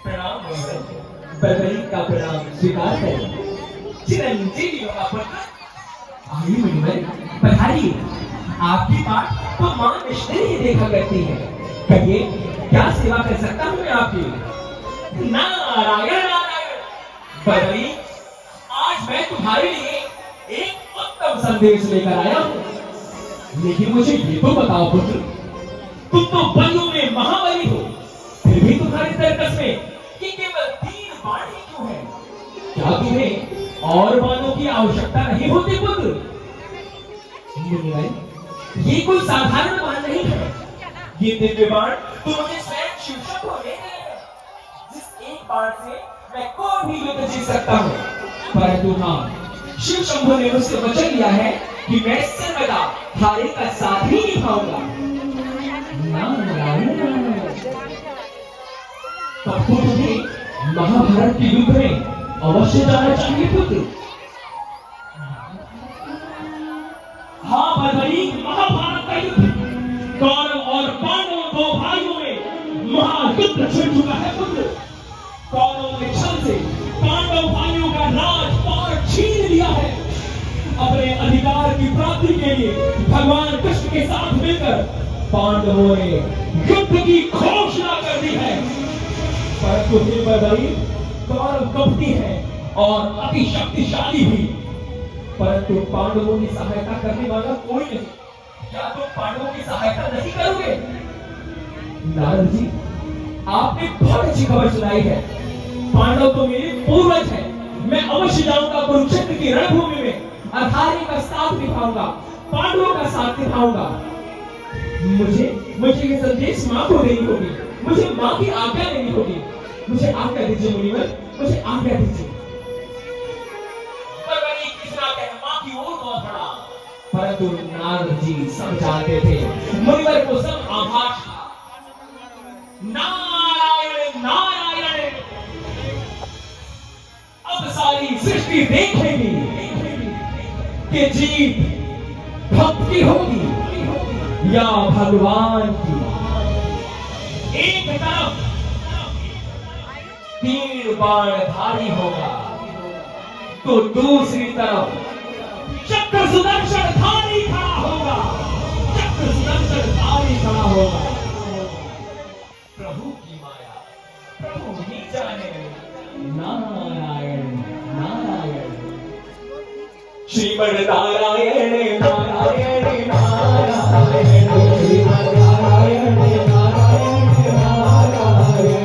प्रणाम बलबली का प्रणाम स्वीकार करें। चिरंजीवी का पुत्र आइए मुनिवर पधारिए। आपकी बात तो मां मिश्री ही देखा करती है। कहिए क्या सेवा कर सकता हूँ मैं आपकी? नारायण नारायण बलबली, आज मैं तुम्हारे लिए एक उत्तम संदेश लेकर आया हूँ। लेकिन मुझे ये तो बताओ पुत्र, तुम तो बलियों में महाबली हो, फिर भी तुम्हारे तर्कस में कि केवल 3 बाण ही क्यों है? क्या तुम्हें और बाणों की आवश्यकता नहीं होती पुत्र? मुनिवर, ये कोई साधारण बाण नहीं है। ये दिव्य बाण तो मुझे स्वयं शिवशंभु ने दिए हैं, जिस एक बाण से मैं कोई भी युद्ध जीत सकता हूँ। परंतु हाँ, शिवशंभु ने मुझसे वचन दिया है कि मैं सर्वदा हारे का साथ ही निभाऊंगा। तब तो तुम्हें महाभारत के युद्ध में अवश्य जाना चाहिए पुत्र। हाँ बलबली, महाभारत का युद्ध कौरव और पांडव 2 भाइयों में महायुद्ध छिड़ चुका है पुत्र। कौरवों ने छल से पांडव भाइयों का राजपाट छीन लिया है। अपने अधिकार की प्राप्ति के लिए भगवान कृष्ण के साथ मिलकर पांडवों ने युद्ध की घोषणा कर दी है। परंतु हे बलबली, कौरव कपटी है और अति शक्तिशाली भी। परंतु पांडवों की सहायता करने वाला कोई नहीं। क्या तुम पांडवों की सहायता नहीं करोगे? नारद जी, आपने बहुत अच्छी खबर सुनाई है। पांडव तो मेरे पूर्वज हैं। मैं अवश्य जाऊंगा कुरुक्षेत्र की रणभूमि में और हारे का साथ निभाऊंगा, पांडवों का साथ निभाऊंगा। मुझे ये संदेश मां को देनी होगी। मुझे मां की आज्ञा लेनी होगी। मुझे आज्ञा दीजिए मुनिवर, मुझे आज्ञा दीजिए। बलबली कृष्णा कह मां की ओर बहुत बड़ा, परंतु नारद जी सब जानते थे मुनिवर को सब आभास था। नारायण नारायण, अब सारी सृष्टि देखेगी कि जीत भक्त की होगी या भगवान की। एक तरफ 3 बाण भारी होगा तो दूसरी तरफ चक्र सुदर्शन धारी खड़ा होगा। चक्र सुदर्शन धारी खड़ा होगा। प्रभु की माया प्रभु ही जाने। नारायण नारायण श्रीमद् नारायण नारायण नारायण श्रीमद् नारायण नारायण नारायण।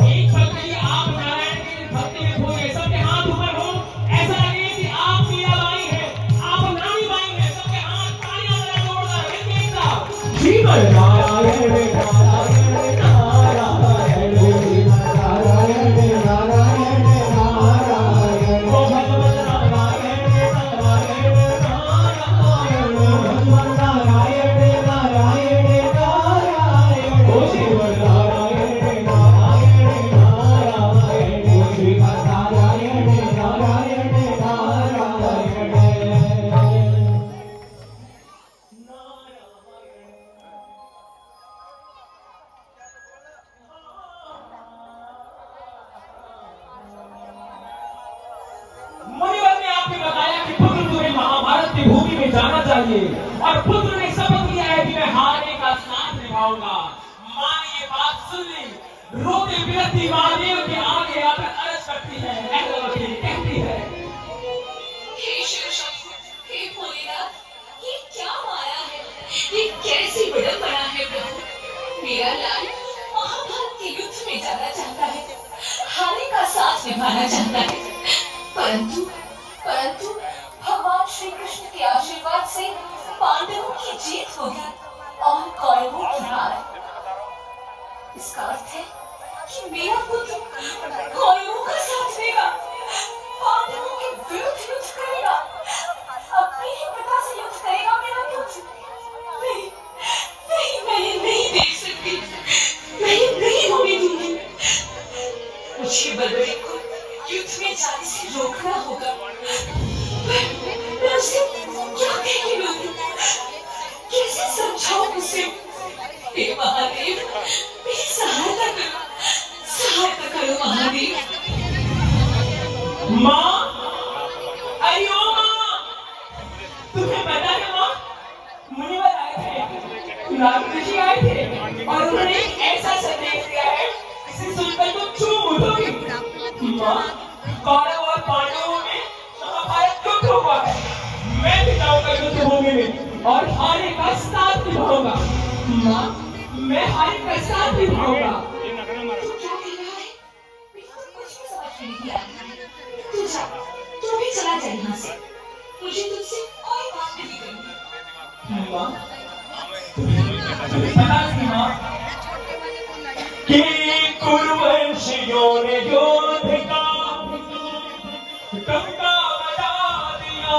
एक पल के लिए आप नारायण की भक्ति में खो गए। सबके हाथ ऊपर हो, ऐसा लगे कि आप मीराबाई हैं, आप नानीबाई हैं। सबके हाथ तालियां बजा जोरदार एक साथ। श्रीमद् नारायण नारायण नारायण श्रीमद् नारायण नारायण नारायण। ओ भगवत नारायण नारायण नारायण भगवत नारायण नारायण नारायण। ओ श्रीमद् नारायण नारायण नारायण श्रीमद् नारायण नारायण नारायण। मुनिवर ने आपको बताया कि पुत्र तुम्हें महाभारत की भूमि में जाना चाहिए और पुत्र ने शपथ लिया है कि मैं हारने का साथ निभाऊंगा। मां ने ये बात सुन ली। रोते बिलखती महादेव के आगे आकर अर्ज करती है, कहती है, हे शिवशंभु, हे भोलेनाथ, ये क्या माया है? ये कैसी विडंबना है प्रभु? मेरा लाल महाभारत के युद्ध में जाना चाहता है, हारे का साथ निभाना चाहता है, परंतु भगवान श्री कृष्ण के आशीर्वाद से पांडवों की जीत होगी और कौरवों की हार। इसका अर्थ है कि मेरा पुत्र कौरवों का साथ देगा, पांडवों के विरुद्ध युद्ध करेगा, अपने ही पिता से युद्ध करेगा मेरा पुत्र। नहीं नहीं, मैं ये नहीं देख सकती, मैं ये नहीं होने दूंगी। मुझे बलबली को युद्ध में जाने से रोकना होगा। मैं उसे क्या कह के रोकूं? कैसे समझाऊं उसे? हे महादेव, मेरी सहायता करो, सहायता कौरव और पांडवों में महाभारत युद्ध हुआ है। मैं भी जाऊंगा युद्ध भूमि में और हारे का साथ निभाऊंगा। माँ, मैं हारे का साथ निभाऊंगा। तू क्या कह रहा है? मेरे को तो कुछ भी समझ में नहीं आ रहा है। तू जा, तू भी चला जा यहाँ से। मुझे तुझसे कोई बात नहीं करनी। माँ, तुम्हें पता नहीं माँ कि कुरुवंशियों ने युद्ध का डंका बजा दिया।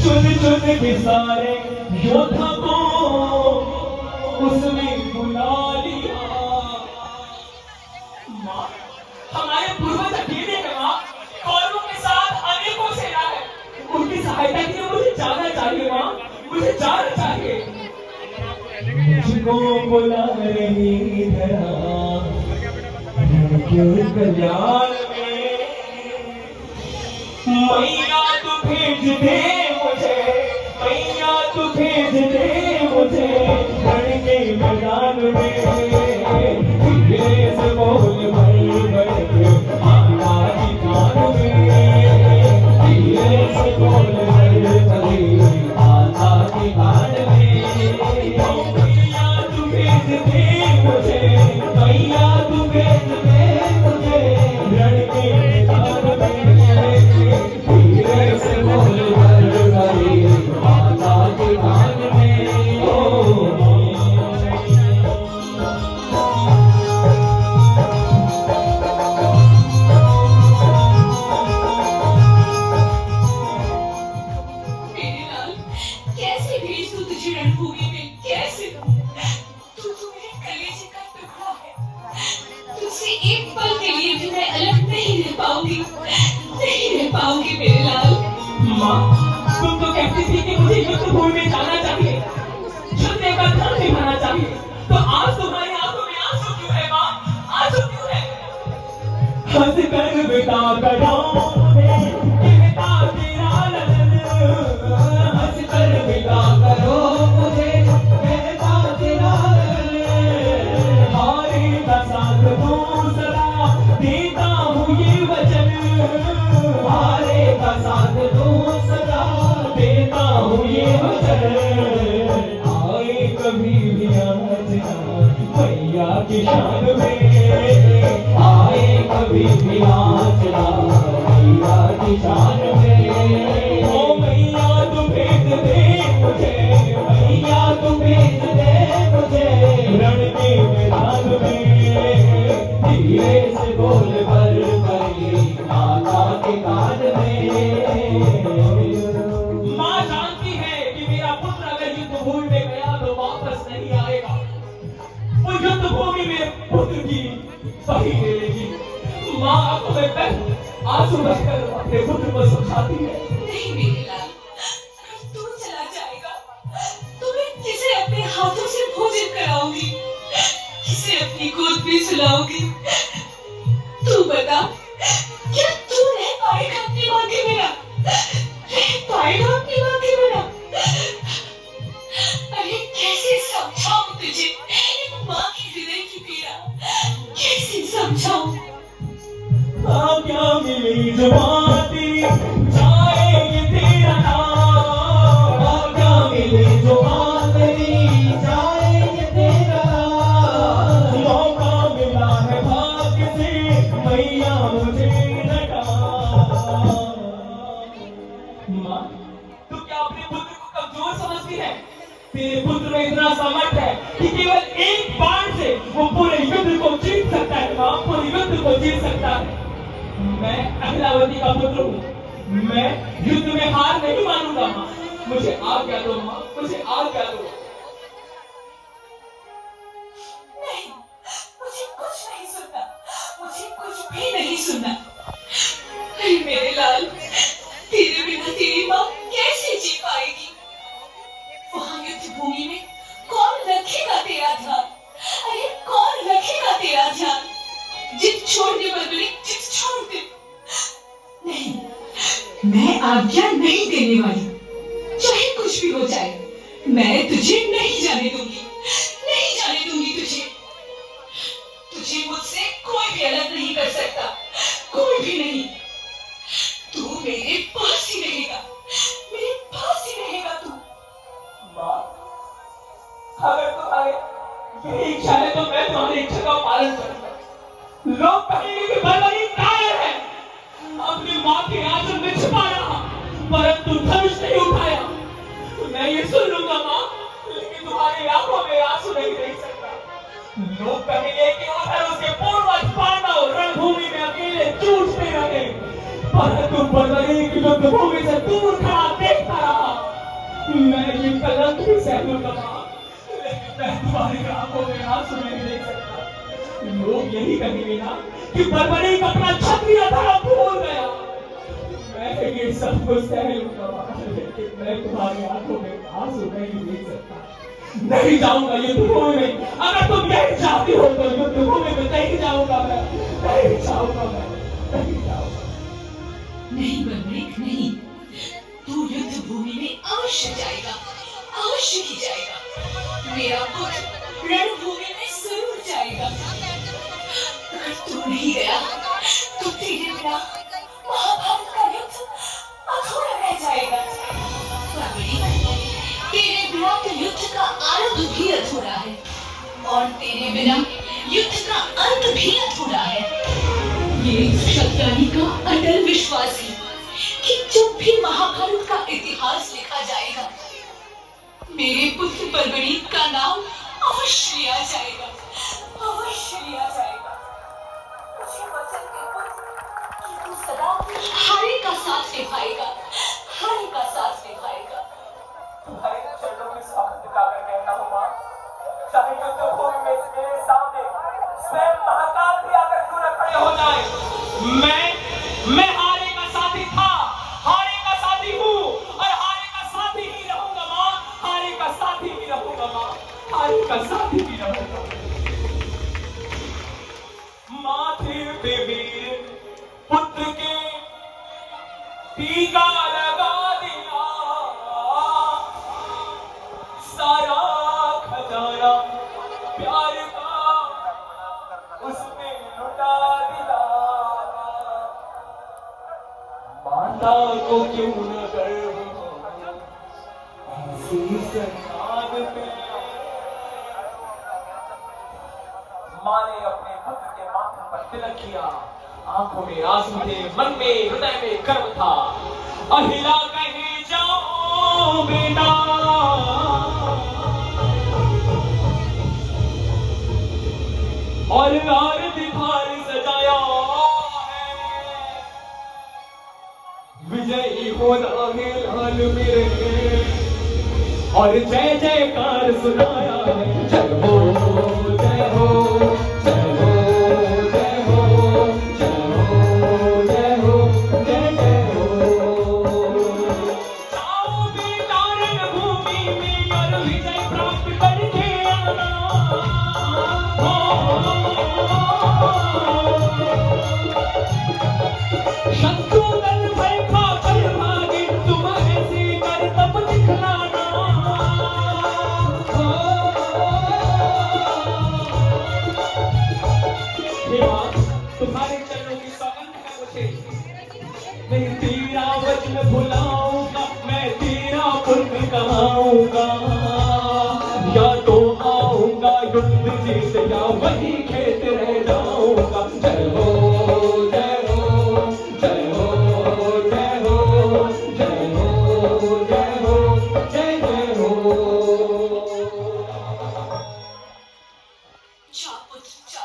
चुन चुन के सारे योद्धा को उसमें बुला लिया। माँ, हमारे पूर्वज अकेले हैं माँ, कौरवों के साथ अनेकों सेना है। उनकी सहायता के लिए मुझे जाना चाहिए माँ, मुझे जाना चाहिए। मुझको बुला रही धरा क्यों कल्याण में, मैया तू भेज दे मुझे, मैया तू भेज दे मुझे रण के मैदान में। धीरे से बोल भाई बड़े माता की कान में, धीरे से बोल बड़े माता की कान में। मैया तू भेज दे मुझे, मैया तू भेज दे मुझे रण के मैदान में। धीरे से बोल बड़े माता की कान में। ओ मेरे लाल, कैसे भेज दूं तुझे रणभूमि में? कैसे? तू तो मेरे कलेजे का टुकड़ा है। तुझसे एक पल के लिए भी मैं अलग नहीं रह पाऊंगी, नहीं रह पाऊंगी मेरे लाल। माँ, तुम तो कहती थी कि मुझे युद्ध भूमि में जाना चाहिए, युद्ध का धर्म निभाना चाहिए, तो आज तुम्हारी आंखों में आंसू क्यों है माँ? आंसू क्यों है? हंस कर बिता करोगे कहता तेरा ललन, हंस कर बिता करो मुझे कहता तेरा ललन। हारे का साथ दूसरा देता हूँ ये वचन, हारे का साथ दूसरा देता हूँ ये वचन। आए कभी भी आजना मैया की शान में, आए कभी भी आजना मैया की शान में। ओ मैया तू भेज दे मुझे, मैया तू भेज दे मुझे रण के मैदान में। धीरे से बोल भर भरी माता के कान में। माँ जानती है कि मेरा पुत्र अगर युद्ध भूमि में गया तो वापस नहीं आएगा। वो युद्ध भूमि में पुत्र की सही ले लेगी। माँ आंखों में आंसू रखकर अपने पुत्र को समझाती है। नहीं मेरे लाल, अगर तू चला जाएगा तो मैं किसे अपने हाथों से भोजन कराऊंगी, किसे अपनी गोद में सुलाऊंगी? तू बता, क्या तू रह पाएगा अपनी माँ के बिना? रह पाएगा अपनी माँ के बिना? अरे कैसे समझाऊं तुझे एक माँ की हृदय की पीड़ा, कैसे समझाऊं? क्या मिली जुबान तेरी जाए ये तेरा नाम, क्या मिली जुबान तेरी जाए ये तेरा नाम। मौका मिला है भाग्य से मैया मुझे लगा। माँ, तू क्या अपने पुत्र को कमजोर समझती है? तेरे पुत्र में इतना सामर्थ्य है कि केवल एक बाण से वो पूरे युद्ध को जीत सकता है। माँ, पूरे युद्ध को जीत सकता है। मैं अहिलावती का पुत्र हूँ, मैं युद्ध में हार नहीं मानूंगा। माँ, मुझे आज्ञा दो माँ, मुझे आज्ञा दो। नहीं, मुझे कुछ नहीं सुनना, मुझे कुछ भी नहीं सुनना। अरे मेरे लाल, तेरे बिना तेरी माँ कैसे जी पाएगी? वहां युद्ध भूमि में कौन रखेगा तेरा ध्यान? अरे कौन रखेगा तेरा ध्यान? जिद छोड़ दे बलबली, जिद छोड़ दे। नहीं, मैं आज्ञा नहीं देने वाली, चाहे कुछ भी हो जाए। मैं तुझे नहीं जाने दूंगी, नहीं जाने दूंगी तुझे। तुझे मुझसे कोई भी अलग नहीं मेरी इच्छा है तो मैं तुम्हारी इच्छा का पालन करूंगा। लोग कहेंगे कि बर्बरी कायर है, अपनी माँ के आंचल में छिपा रहा, परंतु धनुष नहीं उठाया। मैं ये सुन लूंगा माँ, लेकिन तुम्हारी आंखों में आंसू नहीं देख सकता। लोग कहेंगे कि उधर उसके पूर्वज पांडव रणभूमि में अकेले जूझते रहे, परंतु बर्बरी की युद्धभूमि से दूर खड़ा देखता रहा। मैं ये कलंक भी सह लूंगा माँ, लेकिन मैं तुम्हारी आंखों में आंसू नहीं देख सकता। लोग यही कहेंगे ना कि बर्बरी अपना क्षत्रिय धर्म भूल गया। मैं ये सब कुछ सह लूंगा माँ, लेकिन मैं तुम्हारी आंखों में आंसू नहीं देख सकता। नहीं जाऊंगा युद्धभूमि में। अगर तुम यही चाहती हो तो युद्धभूमि में नहीं जाऊंगा मैं, नहीं जाऊंगा मैं, नहीं जाऊंगा। नहीं बर्बरीक नहीं, तू युद्धभूमि में अवश्य जाएगा, अवश्य ही जाएगा। मेरा पुत्र रणभूमि में जरूर जाएगा। अगर तू नहीं गया तो तेरे बिना महाभारत का युद्ध अधूरा रह जाएगा। बर्बरीक, तेरे बिना तो युद्ध का आरंभ भी अधूरा है और तेरे बिना युद्ध का अंत भी अधूरा है। ये क्षत्राणी का अटल विश्वास है कि जब भी महाभारत का इतिहास लिखा जाएगा, मेरे पुत्र बर्बरीक का नाम अवश्य लिया जाएगा, अवश्य लिया जाएगा। मुझे वचन दे पुत्र कि तू सदा हारे का साथ निभाएगा, हारे का साथ निभाएगा। तुम्हारे चरणों में स्वागत कर कहता हूँ माँ, चाहे युद्धभूमि में मेरे सामने स्वयं महाकाल भी आकर क्यों न खड़े हो जाए, मैं हारे का साथी था, हारे का साथी हूँ और हारे का साथी ही रहूंगा माँ, हारे का साथी ही रहूंगा माँ, हारे का साथी ही रहूंगा। माथे पे वीर पुत्र के टीका लगा दिया, सारा खजाना प्यार का उसने लुटा दिया। माता को क्यों न गर्व हो ऐसी संतान पे। माँ ने अपने पुत्र के माथे पर तिलक किया, आंखों में आंसू थे, मन में हृदय में गर्व था। अहिला कहे जाओ बेटा, और आरती थाल सजाया है, विजयी हो लागे लाल मेरे, और जय जयकार सुनाया है। जय हो जय हो जय हो जय हो जय हो जय हो जय जय हो। जाओ बेटा रणभूमि में और विजय प्राप्त करके आना। शत्रुघ्न भय खाकर भागे, तुम ऐसे करतब दिखलाना। तुम्हारे चरणों की सौगंध है मुझे, मैं तेरा वचन भुलाऊंगा, मैं तेरा पुण्य कमाऊंगा। या तो आऊंगा युद्ध जीत, या वही खेत रह जाऊंगा। जय हो जय हो जय हो जय हो जय हो जय हो जय जय हो। जा पुत्र जा,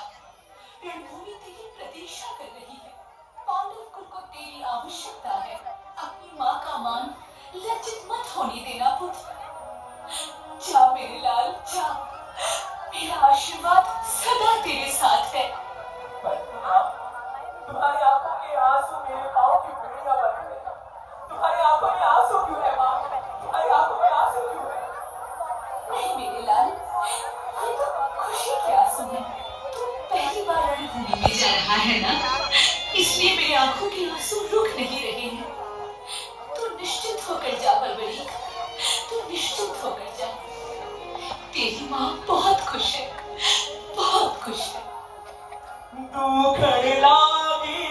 रणभूमि तेरी प्रतीक्षा कर रही है। पांडव कुल को तेरी आवश्यकता है। अपनी माँ का मान लज्जित मत होने देना पुत्र। जा मेरे लाल जा, मेरा आशीर्वाद सदा तेरे साथ है। तुम्हारी आंखों के आंसू मेरे पाँव की बेड़ियां बन गए। तुम्हारी आंखों में आंसू क्यों है माँ? तुम्हारी आंखों में आंसू क्यों है? नहीं मेरे लाल, ये तो खुशी के आंसू हैं। तू पहली बार रणभूमि में जा रहा है ना, इसलिए मेरी आंखों के आंसू रुक नहीं रहे हैं। तू निश्चित होकर जा बर्बरीक, तू निश्चित होकर जा। तेरी माँ बहुत खुश है, बहुत खुश है। दुख लागी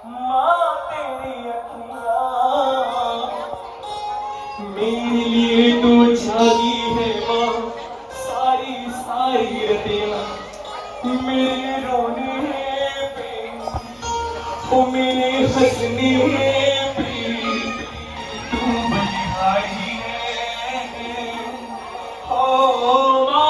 माँ तेरी अखियाँ, मेरे लिए तू जागी है माँ सारी सारी मेरे रोने पे, ओ मेरे हंसने पे तू बलिहारी है। ओ माँ,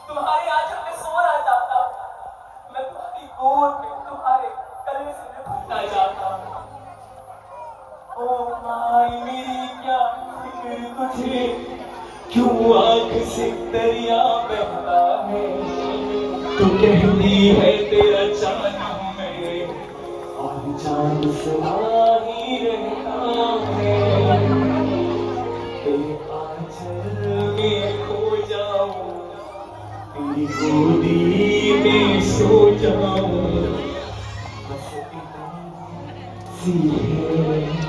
तुम्हारे आंचल में सोना चाहता हूँ, मैं तुम्हारी गोद में तुम्हारे गले से लिपटना चाहता हूँ। ओ माई मेरी क्या फिक्र तुझे, क्यों आंख से दरिया बहता है। तू कहती है तेरा चांद हूँ मैं, और चांद सदा ही रहता है। तेरे आंचल में खो जाऊं, तेरी गोदी में सो जाऊं, बस इतनी सी है।